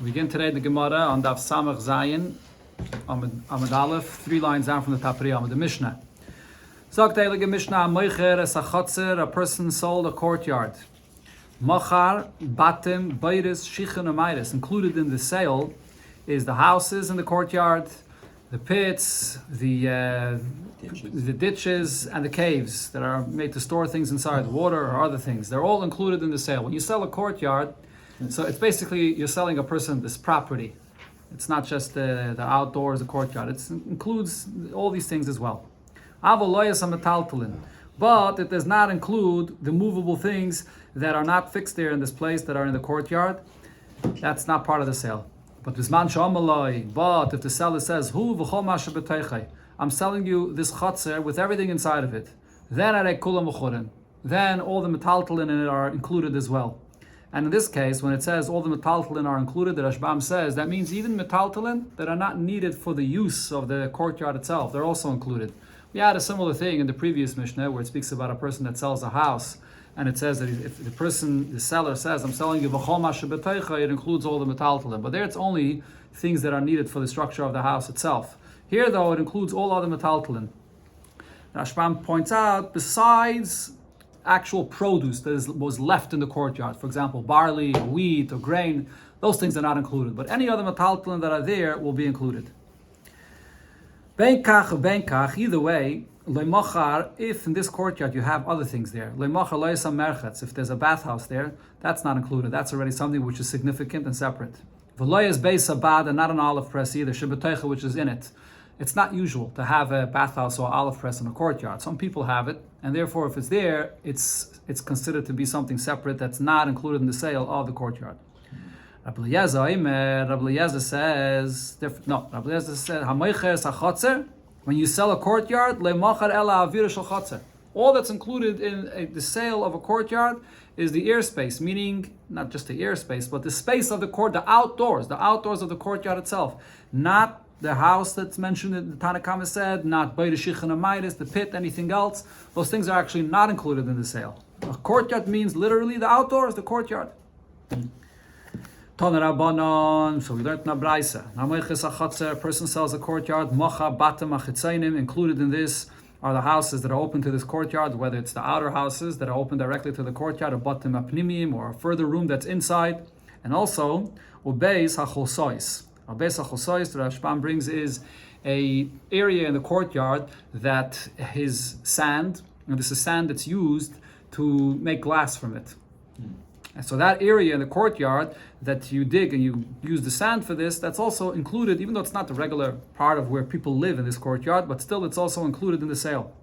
We begin today the Gemara on Daf Samach Zayin, Amud Aleph, 3 lines down from the top of the Mishnah. Sagt the Mishnah, Moicher es a chotzer, a person sold a courtyard. Machar, batim, beiris, shichen, and meiris. Included in the sale is the houses in the courtyard, the pits, the ditches, and the caves that are made to store things inside, water or other things. They're all included in the sale. When you sell a courtyard, so it's basically you're selling a person this property. It's not just the outdoors, the courtyard. It includes all these things as well. But it does not include the movable things that are not fixed there in this place, that are in the courtyard. That's not part of the sale. But if the seller says, I'm selling you this chotzer with everything inside of it, then all the metaltalin in it are included as well. And in this case, when it says all the metaltalin are included, the Rashbam says that means even metaltalin that are not needed for the use of the courtyard itself, they're also included. We had a similar thing in the previous Mishnah where it speaks about a person that sells a house, and it says that if the seller says, I'm selling you v'chol ma shebeteicha, it includes all the metaltalin. But there it's only things that are needed for the structure of the house itself. Here though, it includes all other metaltalin. Rashbam points out, besides actual produce that was left in the courtyard, for example, barley, or wheat, or grain, those things are not included. But any other metaltalin that are there will be included. Benkach, either way, if in this courtyard you have other things there, if there's a bathhouse there, that's not included. That's already something which is significant and separate. And not an olive press either, which is in it. It's not usual to have a bathhouse or olive press in a courtyard. Some people have it, and therefore if it's there, it's considered to be something separate that's not included in the sale of the courtyard. Rabbi Eliezer says, when you sell a courtyard, all that's included in the sale of a courtyard is the airspace, meaning not just the airspace, but the space of the court, the outdoors of the courtyard itself, not the house that's mentioned in the Tanakama said, not Beir Shichen Amaitis, the pit, anything else. Those things are actually not included in the sale. A courtyard means literally the outdoors, the courtyard. So we learned in Braisa. A person sells a courtyard, Mocha, Batam, Achitzainim. Included in this are the houses that are open to this courtyard, whether it's the outer houses that are open directly to the courtyard, or Batam Apnimim, or a further room that's inside. And also, Ubeis HaCholsois. Beis HaCholsois, the Rashbam brings, is a area in the courtyard that is sand, and this is sand that's used to make glass from it. And so that area in the courtyard that you dig and you use the sand for this, that's also included, even though it's not the regular part of where people live in this courtyard, but still it's also included in the sale.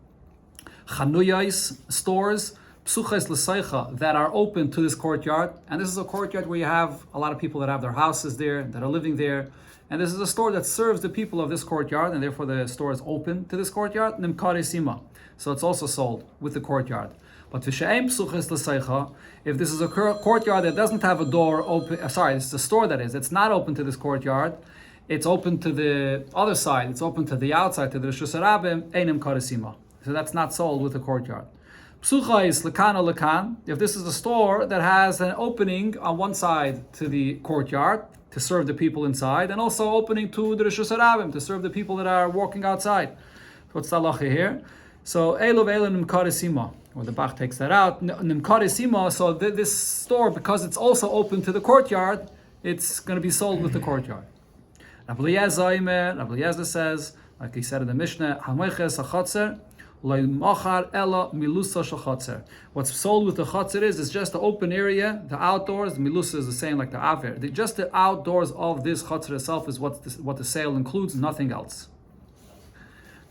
Chanuyais, stores, psuches l'seicha, that are open to this courtyard. And this is a courtyard where you have a lot of people that have their houses there, that are living there. And this is a store that serves the people of this courtyard, and therefore the store is open to this courtyard. Nimkare sima. So it's also sold with the courtyard. But if this is a courtyard that doesn't have a door open, it's a store that is, it's not open to this courtyard, it's open to the other side, it's open to the outside, to the Rishus Harabim, einim karesima. So that's not sold with the courtyard. Psucha is lekana lekan. If this is a store that has an opening on one side to the courtyard to serve the people inside, and also opening to the Rishus Harabim to serve the people that are walking outside. What's the halacha here? So elu ve'elu nimkare sima. Or the Bach takes that out. Nimkare sima. So this store, because it's also open to the courtyard, it's going to be sold with the courtyard. Rabbi Eliezer says, like he said in the Mishnah, what's sold with the chotzer is just the open area, the outdoors. The milusa is the same like the aver. Just the outdoors of this chotzer itself is what the sale includes, nothing else.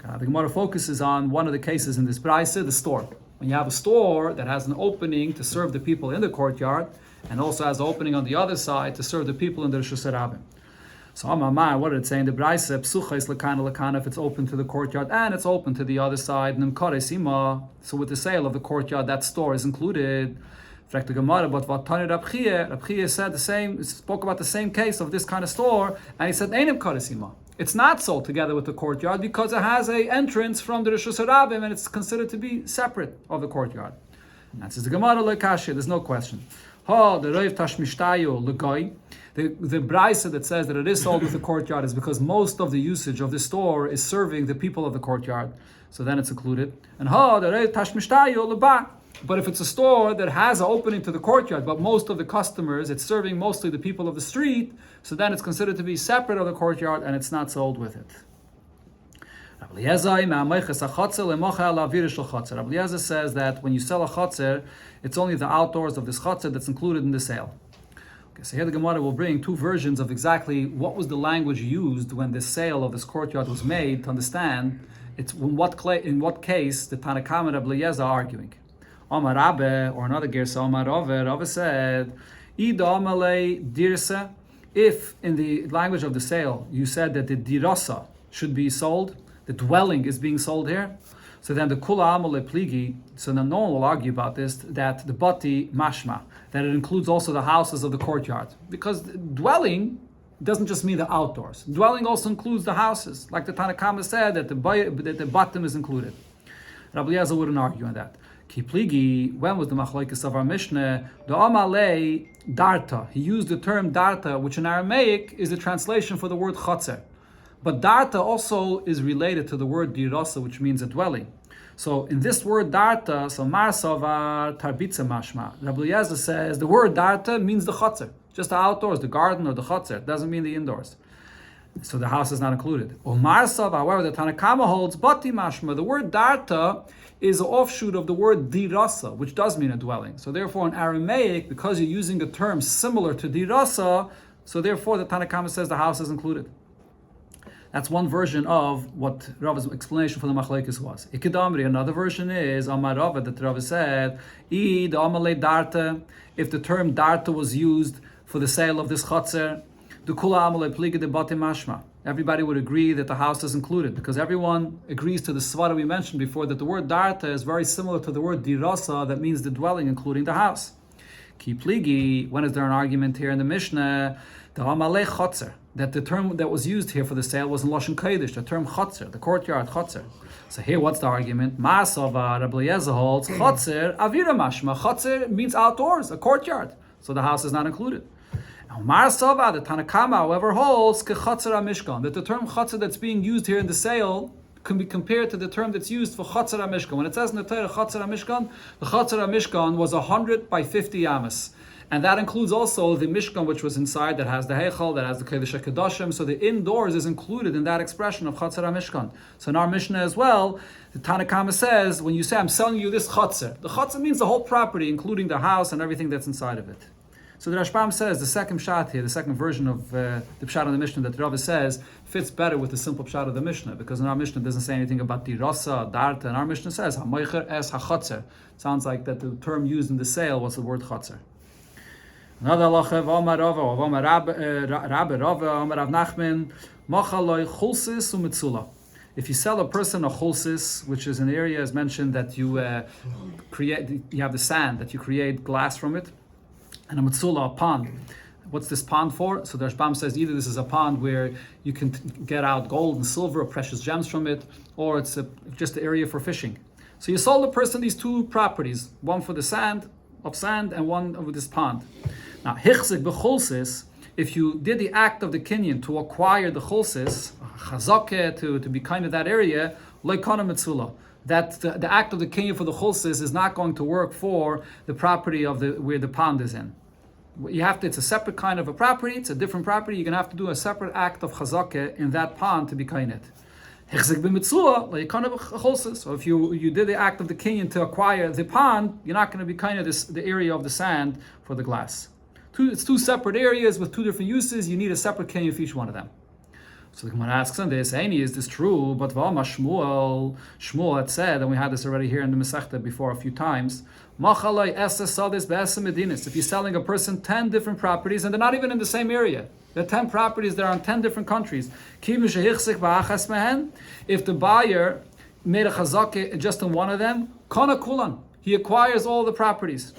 The Gemara focuses on one of the cases in this Braisa, the store. When you have a store that has an opening to serve the people in the courtyard, and also has an opening on the other side to serve the people in the Rishus Harabim. So Amamar, what did it say in the Braisa? Psucha is lekana, if it's open to the courtyard and it's open to the other side. Nimkare sima. So with the sale of the courtyard, that store is included. But Vatani Rabchie said the same, spoke about the same case of this kind of store, and he said einim karesima. It's not sold together with the courtyard because it has an entrance from the Rishus Harabim and it's considered to be separate of the courtyard. And that says the Gemara lekashia, there's no question. The The brisa that says that it is sold with the courtyard is because most of the usage of the store is serving the people of the courtyard. So then it's included. And but if it's a store that has an opening to the courtyard, but most of the customers, it's serving mostly the people of the street, so then it's considered to be separate of the courtyard and it's not sold with it. Rabbi Eliezer says that when you sell a chotzer, it's only the outdoors of this chotzer that's included in the sale. Okay, so here the Gemara will bring two versions of exactly what was the language used when the sale of this courtyard was made to understand it's in what case the Tanakama and Rabbi Eliezer are arguing. Omar Rabbe, or another Gersa, Omar Rave said, Ida Amalei Dirsa, if in the language of the sale you said that the dirasa should be sold, the dwelling is being sold here, so then the Kula Amalei Pligi, so then no one will argue about this, that the Bati Mashma, that it includes also the houses of the courtyard. Because dwelling doesn't just mean the outdoors. Dwelling also includes the houses. Like the Tanakama said, that the bottom is included. Rabbi Eliezer wouldn't argue on that. Kipligi, when was the machlokes of our Mishnah? The Amalei Darta. He used the term Darta, which in Aramaic is the translation for the word Chotzer. But Darta also is related to the word Dirasa, which means a dwelling. So in this word Darta, so Marsavar Tarbitza Mashma, Rabbi Eliezer says the word Darta means the Chotzer, just the outdoors, the garden or the Chotzer. It doesn't mean the indoors. So the house is not included. Marsav, however, the Tanakama holds Bati Mashma. The word Darta is an offshoot of the word dirasa, which does mean a dwelling. So therefore in Aramaic, because you're using a term similar to dirasa, so therefore the Tanakama says the house is included. That's one version of what Rav's explanation for the machlekes was. Ikidamri, another version is Amar Rav, that Rav said, Id Amalei Darta, if the term Darta was used for the sale of this chotzer, the Kula Amalei Pliga de Bati Mashma. Everybody would agree that the house is included, because everyone agrees to the svara we mentioned before, that the word darta is very similar to the word dirasa, that means the dwelling, including the house. Ki pligi, when is there an argument here in the Mishnah? The Amalei Chotzer, that the term that was used here for the sale was in Lashon Kodesh, the term Chotzer, the courtyard Chotzer. So here, what's the argument? Ma'asava, Rabbi Eliezer holds, Chotzer, Avira Mashma. Chotzer means outdoors, a courtyard. So the house is not included. Mar Sava, the Tanakama, however, holds Kechatzer HaMishkan, that the term Chatzer that's being used here in the sale can be compared to the term that's used for Chatzer HaMishkan. When it says in the Torah Chatzer HaMishkan, the Chatzer HaMishkan was 100 by 50 amas. And that includes also the Mishkan, which was inside, that has the Heichal, that has the Kodesh HaKadoshim. So the indoors is included in that expression of Chatzer HaMishkan. So in our Mishnah as well, the Tanakama says, when you say, I'm selling you this Chatzer, the Chatzer means the whole property, including the house and everything that's inside of it. So the Rashbam says the second pshat here, the second version of the pshat of the Mishnah that Rava says fits better with the simple pshat of the Mishnah, because in our Mishnah it doesn't say anything about dirasa, darta, and our Mishnah says hamoicher es hachatzer. Sounds like that the term used in the sale was the word chatzer. Another halacha of Omar Rava, of Omar Rabbe Rava, Omar Rav Nachman, machaloi chulsis umitzula. If you sell a person a chulsis, which is an area as mentioned that you create, you have the sand that you create glass from it, and a mitzula, a pond. What's this pond for? So the Rashbam says either this is a pond where you can get out gold and silver or precious gems from it, or it's just an area for fishing. So you sold the person these two properties, one for the sand and one with this pond. Now, hichzik b'chulsis, if you did the act of the kinyan to acquire the chulsis, chazakeh, to be kind of that area, leikana mitzula, that the act of the kinyan for the chulsis is not going to work for the property of where the pond is in. You have to, it's a separate kind of a property, it's a different property, you're going to have to do a separate act of chazakeh in that pond to be kainet. So if you did the act of the kinyan to acquire the pond, you're not going to be kainet the area of the sand for the glass. It's two separate areas with two different uses, you need a separate kinyan for each one of them. So the Gemara asks on this, is this true? But Shmuel had said, and we had this already here in the Masechta before a few times, if you're selling a person 10 different properties, and they're not even in the same area, there are 10 properties, they're in 10 different countries. If the buyer made a chazakeh just in one of them, kana kulan, he acquires all the properties.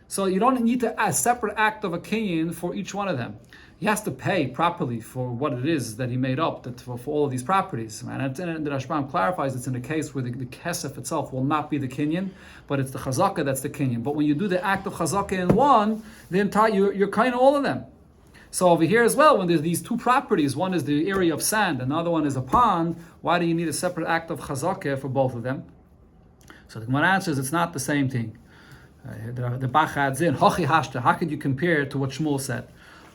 So you don't need a separate act of a kinyan for each one of them. He has to pay properly for what it is that he made up for all of these properties. And the Rashbam clarifies it's in a case where the kesef itself will not be the kinyan, but it's the chazakah that's the kinyan. But when you do the act of chazakah in one, the entire you're kind of all of them. So over here as well, when there's these two properties, one is the area of sand, another one is a pond, why do you need a separate act of chazakeh for both of them? So the Gemara answers, it's not the same thing. The Bach adds in, Hochi hashta, how could you compare it to what Shmuel said?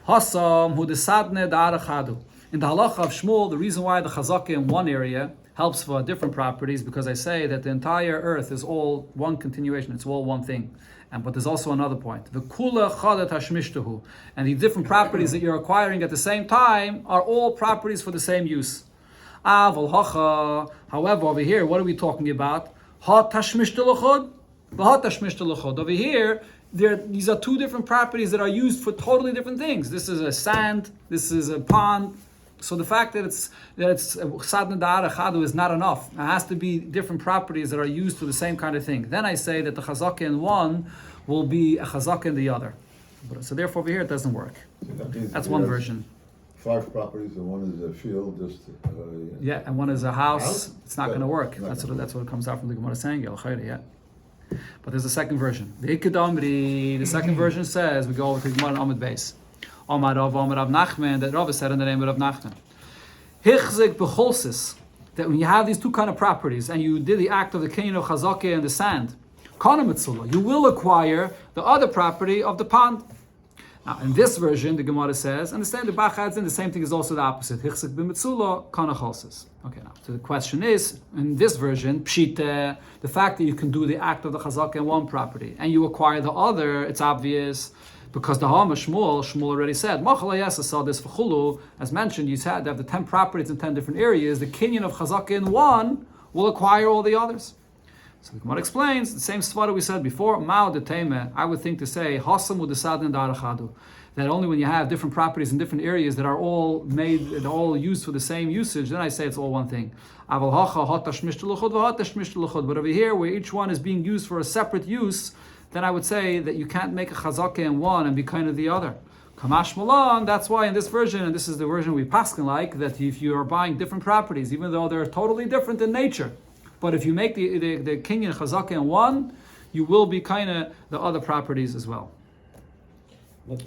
Hasam hu desadne da'arachadu. In the halacha of Shmuel, the reason why the chazakeh in one area helps for different properties, because I say that the entire earth is all one continuation, it's all one thing. But there's also another point. The kula chadat hashmishtahu, and the different properties that you're acquiring at the same time are all properties for the same use. Aval hacha. However, over here, what are we talking about? Ha tashmishtalachod, v'ha tashmishtalachod. Over here, these are two different properties that are used for totally different things. This is a sand. This is a pond. So the fact that it's sadna da'ara chadu is not enough. It has to be different properties that are used for the same kind of thing. Then I say that the chazakah in one will be a chazakah in the other. So therefore over here it doesn't work. So that's one version. 5 properties, and one is a field, and one is a house. It's not going to work. That's what it comes out from the Gemara saying. Yeah. But there's a second version. The second version says, we go over to the Gemara Amud Beis. Omar Rav Nachman, that Rav said in the name of Rav Nachman. Hichzik b'cholsis, that when you have these two kind of properties and you did the act of the kinyan of chazakeh and the sand, kana mitzula, you will acquire the other property of the pond. Now, in this version, the Gemara says, understand the Bach adds in the same thing is also the opposite. Hichzik b'mitzula, kana cholsis. Okay, now, so the question is, in this version, pshite, the fact that you can do the act of the chazakeh in one property and you acquire the other, it's obvious. Because the Hama Shmuel already said, saw this for as mentioned, you said that the 10 properties in 10 different areas, the kinyan of chazakah in one will acquire all the others. So the Gemara explains, the same svara we said before, Mao de Teime, I would think to say, Hasamu desadin da'arachadu, that only when you have different properties in different areas that are all used for the same usage, then I say it's all one thing. But over here, where each one is being used for a separate use, then I would say that you can't make a chazakah in one and be kind of the other. Kamash Malan, that's why in this version, and this is the version we paskin like, that if you are buying different properties, even though they're totally different in nature, but if you make the kinyan chazakah in one, you will be kind of the other properties as well. But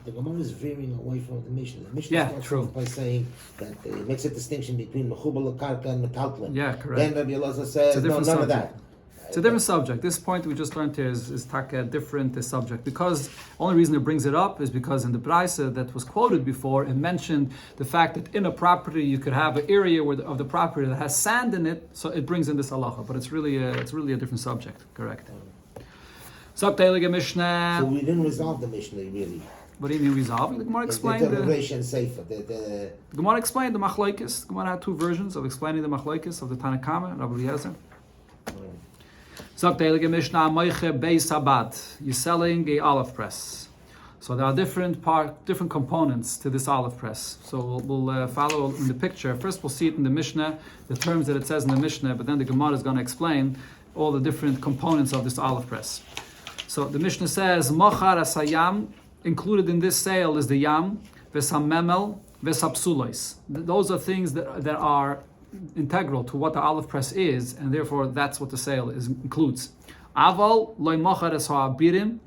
the Gemara is veering away from the Mishnah. The Mishnah starts off by saying that it makes a distinction between mechubal karka and metaltlin. Yeah, correct. Then Rabbi Elazar says, no, none of that. It's a different subject. This point we just learned here is a different subject. Because the only reason it brings it up is because in the Braisa that was quoted before, it mentioned the fact that in a property you could have an area of the property that has sand in it, so it brings in this halacha. But it's really a different subject. Correct. So we didn't resolve the Mishnah really. What do you mean resolving? The Gemara explained the Gemara explained the machlokes. The Gemara had 2 versions of explaining the machlokes of the Tanakama and Rabbi Eliezer. You're selling a olive press. So there are different components to this olive press. So we'll follow in the picture. First we'll see it in the Mishnah, the terms that it says in the Mishnah, but then the Gemara is going to explain all the different components of this olive press. So the Mishnah says, Mochar asayam, included in this sale is the yam, vesamemel, vesapsulois. Those are things that are integral to what the olive press is, and therefore that's what the sale includes. Aval loy mochar es ha'abirim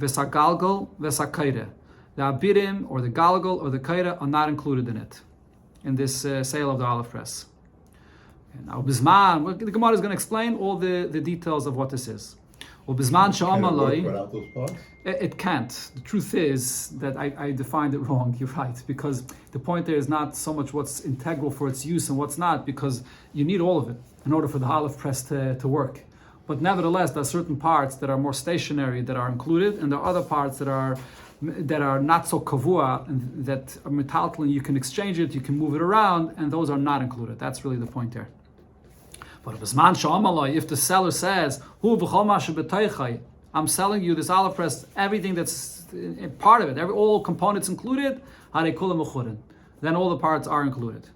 v'sagalgal v'sakaira. The abirim or the galgal or the kaira are not included in it, in this sale of the olive press. Now bizman, the Gemara is going to explain all the details of what this is. It can't. The truth is that I defined it wrong. You're right, because the point there is not so much what's integral for its use and what's not, because you need all of it in order for the olive press to work. But nevertheless, there are certain parts that are more stationary that are included, and there are other parts that are not so kavua, and that are metaltlin. You can exchange it, you can move it around, and those are not included. That's really the point there. But if the seller says, I'm selling you this olive press, everything that's part of it, all components included, then all the parts are included.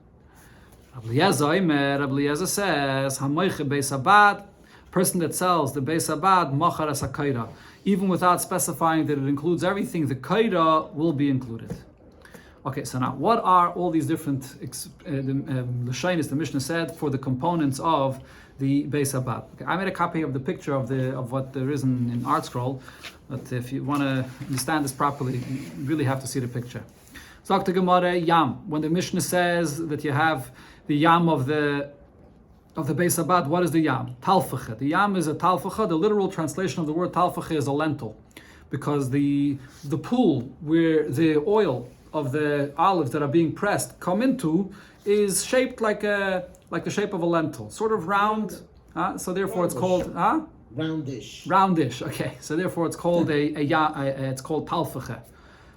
Rabbi Eliezer says, person that sells the Beis Abad, machar as kaira, even without specifying that it includes everything, the kaira will be included. Okay, so now what are all these different Lashonis the Mishnah said for the components of the Beis Abad? Okay, I made a copy of the picture of what there is in Art Scroll, but if you want to understand this properly, you really have to see the picture. So the Gemara Yam, when the Mishnah says that you have the Yam of the Beis Abad, what is the Yam? Talfacha. The Yam is a talfacha. The literal translation of the word talfacha is a lentil, because the pool where the oil of the olives that are being pressed come into is shaped like the shape of a lentil, sort of round. So therefore, it's called roundish. Roundish. Okay. So therefore, it's called it's called talfacha.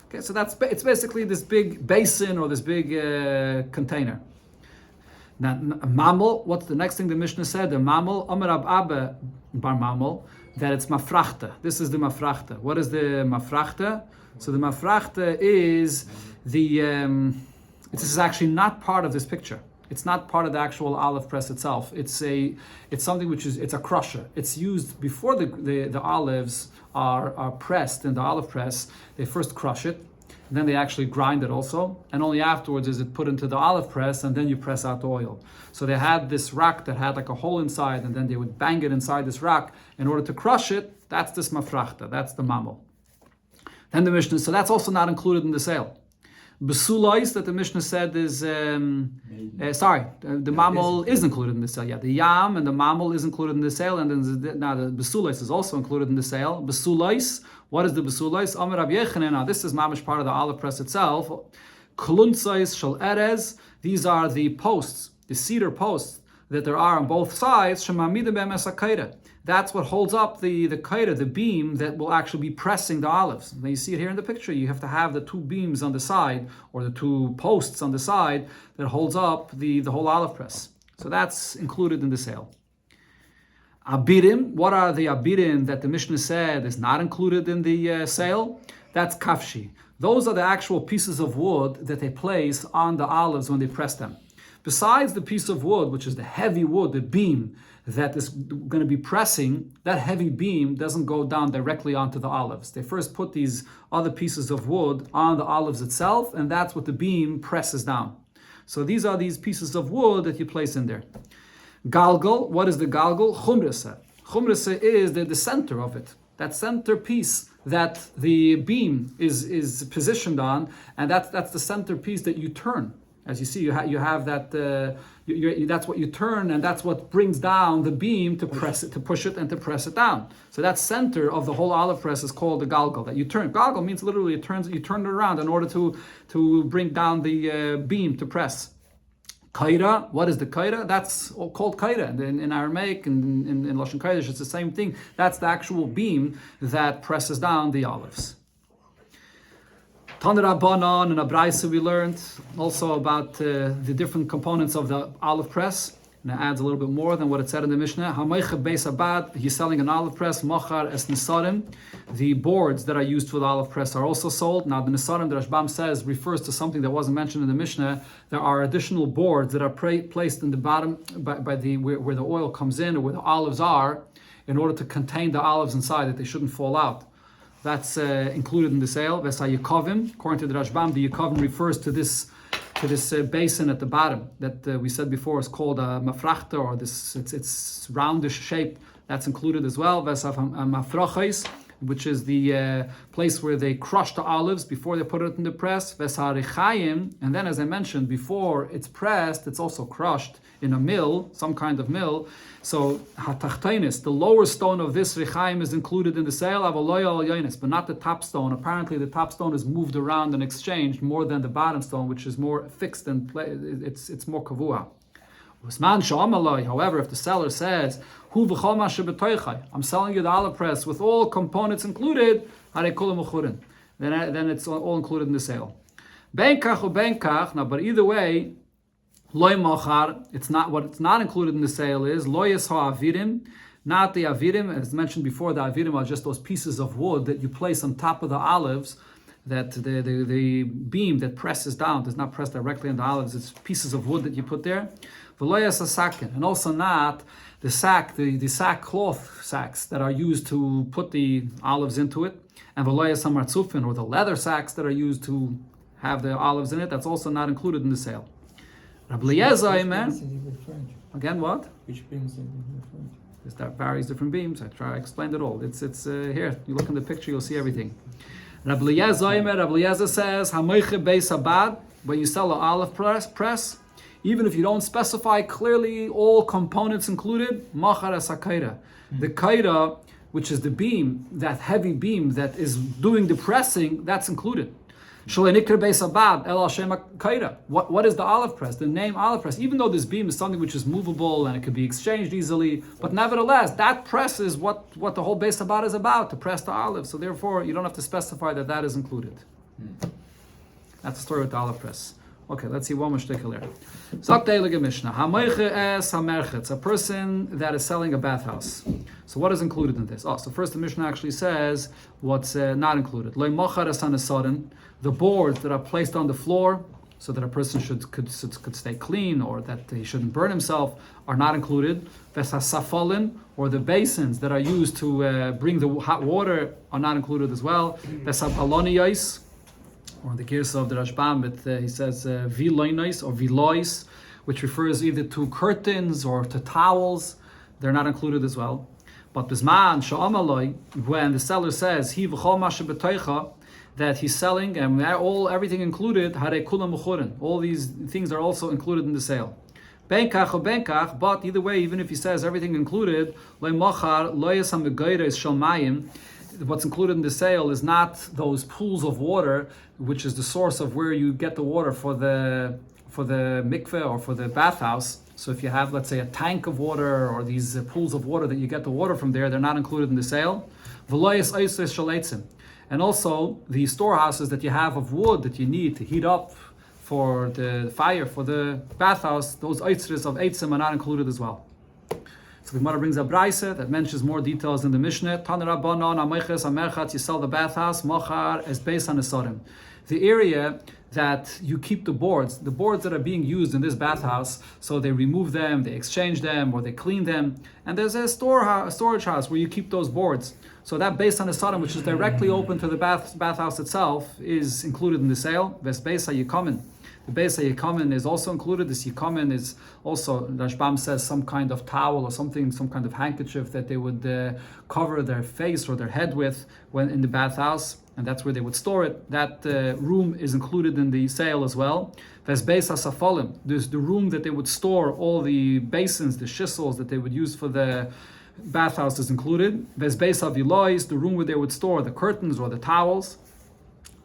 Okay. So it's basically this big basin or this big container. Now, mamel. What's the next thing the Mishnah said? The mamel. Amar Ab Abba bar mamel. That it's mafrachta. This is the mafrachta. What is the mafrachta? So the mafrachta is this is actually not part of this picture. It's not part of the actual olive press itself. It's something which it's a crusher. It's used before the olives are pressed in the olive press. They first crush it, and then they actually grind it also, and only afterwards is it put into the olive press, and then you press out the oil. So they had this rack that had like a hole inside, and then they would bang it inside this rack in order to crush it. That's this mafrachta. That's the mamel. Then the Mishnah, so that's also not included in the sale. Besulais that the Mishnah said is, the mamel is included in the sale. Yeah, the yam and the mamel is included in the sale, and then now the besulais is also included in the sale. Besulais, what is the besulais? Amar Rabbi Yechanan. Now this is mamish part of the olive press itself. Kluntzais shel erez. These are the posts, the cedar posts that there are on both sides. Shemamida be'emes hakayda. That's what holds up the kaira, the beam that will actually be pressing the olives. Now you see it here in the picture. You have to have the two beams on the side, or the two posts on the side that holds up the whole olive press. So that's included in the sale. Abirim, what are the abirim that the Mishnah said is not included in the sale? That's kafshi. Those are the actual pieces of wood that they place on the olives when they press them. Besides the piece of wood, which is the heavy wood, the beam that is going to be pressing, that heavy beam doesn't go down directly onto the olives. They first put these other pieces of wood on the olives itself, and that's what the beam presses down. So these are these pieces of wood that you place in there. Galgal, what is the galgal? Chumrasa. Chumrasa is the center of it. That center piece that the beam is positioned on, and that's the center piece that you turn. As you see, you have that. That's what you turn, and that's what brings down the beam to press it, to push it, and to press it down. So that center of the whole olive press is called the galgal. That you turn. Galgal means literally you turn it around in order to bring down the beam to press. Kaira, what is the kaira? That's called kaira. In Aramaic and in Lashon Kodesh, it's the same thing. That's the actual beam that presses down the olives. Tanur Rabbanon and Abraisa we learned also about the different components of the olive press, and it adds a little bit more than what it said in the Mishnah. Hamaycha Beis Abad, he's selling an olive press. Machar es nisarim, the boards that are used for the olive press are also sold. Now the nisarim, the Rashbam says, refers to something that wasn't mentioned in the Mishnah. There are additional boards that are placed in the bottom by where the oil comes in, or where the olives are, in order to contain the olives inside, that they shouldn't fall out. That's included in the sale. V'sa Yakovim, according to the Rashbam, the Yakovim refers to this basin at the bottom that we said before is called a mafrachta, or it's roundish shape. That's included as well. V'sa mafrachais, which is the place where they crush the olives before they put it in the press. V'sa rechayim, and then as I mentioned before, it's pressed. It's also crushed in a mill, some kind of mill. So hatachtainus, the lower stone of this rechaim, is included in the sale of aloya al, but not the top stone. Apparently, the top stone is moved around and exchanged more than the bottom stone, which is more fixed and it's more kavua. However, if the seller says, I'm selling you the olive press with all components included, then it's all included in the sale. Now, but either way, loy machar, it's not included in the sale is loyes ha'avirim, not the avirim. As mentioned before, the avirim are just those pieces of wood that you place on top of the olives, that the beam that presses down does not press directly on the olives. It's pieces of wood that you put there. V'loyes hasakin, and also not the sackcloth sacks that are used to put the olives into it, and v'loyes hamartzufin, or the leather sacks that are used to have the olives in it, that's also not included in the sale. Rabbi Eliezer, man. Again, what? Which beams are referring to? Because that varies different beams. I explained it all. It's here. You look in the picture, you'll see everything. Rabbi Eliezer says, Hamoiche beis habad, when you sell an olive press, even if you don't specify clearly all components included, machar es hakaira. The kaira, which is the beam, that heavy beam that is doing the pressing, that's included. What is the olive press? The name olive press. Even though this beam is something which is movable and it could be exchanged easily, but nevertheless, that press is what the whole Beis Habad is about, to press the olive. So therefore, you don't have to specify that is included. That's the story with the olive press. Okay, let's see one more shtickle here. Mishnah. It's a person that is selling a bathhouse. So what is included in this? So first the Mishnah actually says what's not included. The boards that are placed on the floor so that a person could stay clean or that he shouldn't burn himself are not included. Vesasafalin, or the basins that are used to bring the hot water, are not included as well. Vesapaloniyais, or the Girsa of the Rashbam, but he says viloinais or vilois, which refers either to curtains or to towels. They're not included as well. But bisman sha'amaloi, when the seller says hi v'chol mashe b'toicha, that he's selling and everything included, hare kulam m'churin. All these things are also included in the sale. Benkach or benkach, but either way, even if he says everything included, loy machar loyas hamegayres shel mayim. What's included in the sale is not those pools of water, which is the source of where you get the water for the mikveh or for the bathhouse. So if you have, let's say, a tank of water or these pools of water that you get the water from there, they're not included in the sale. And also the storehouses that you have of wood that you need to heat up for the fire, for the bathhouse, those oitzres of eitzim are not included as well. So the Gemara brings a brayse that mentions more details in the Mishnah. Tan Rabbanon amayches amerchat, you sell the bathhouse, machar es beis hanesarim. The area that you keep the boards that are being used in this bathhouse, so they remove them, they exchange them, or they clean them, and there's a storage house where you keep those boards. So that beis hanesarim, which is directly open to the bathhouse itself, is included in the sale. Ves beis hayikamin. The beis hayikamin is also included. This yikamin is also, Rashbam says, some kind of towel or something, some kind of handkerchief that they would cover their face or their head with when in the bathhouse, and that's where they would store it. That room is included in the sale as well. Ves beis hasafalim. There's the room that they would store all the basins, the shissels that they would use for the bathhouse is included. Ves beis havilois, the room where they would store the curtains or the towels.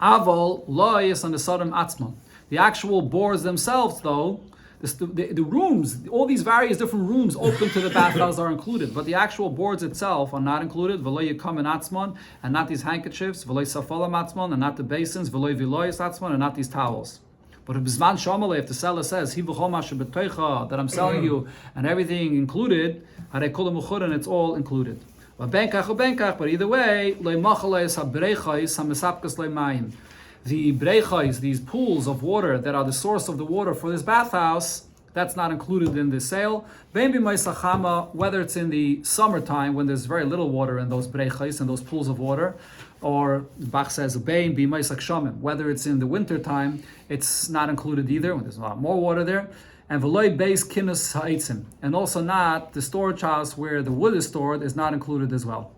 Aval lois and the sarim atzman. The actual boards themselves, though, the rooms, all these various different rooms open to the bathhouse are included, but the actual boards itself are not included. V'lo yikamin atzman, and not these handkerchiefs. V'lo safalam atzman, and not the basins. V'lo viloyis atzman, and not these towels. But if the seller says that I'm selling you and everything included, and it's all included. But either way, the brechais, these pools of water that are the source of the water for this bathhouse, that's not included in the sale. Whether it's in the summertime when there's very little water in those brechais and those pools of water, or Bach says whether it's in the winter time, it's not included either when there's a lot more water there. And v'loy beis kinus ha'itzim, and also not the storage house where the wood is stored is not included as well.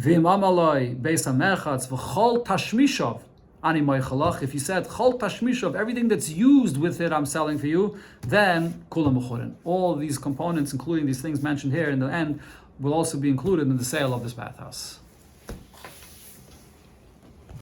V'im amaloi beis hamerchatz v'chol tashmishov. If you said chol tashmishov, everything that's used with it I'm selling for you, then kulam m'churin. All these components, including these things mentioned here in the end, will also be included in the sale of this bathhouse.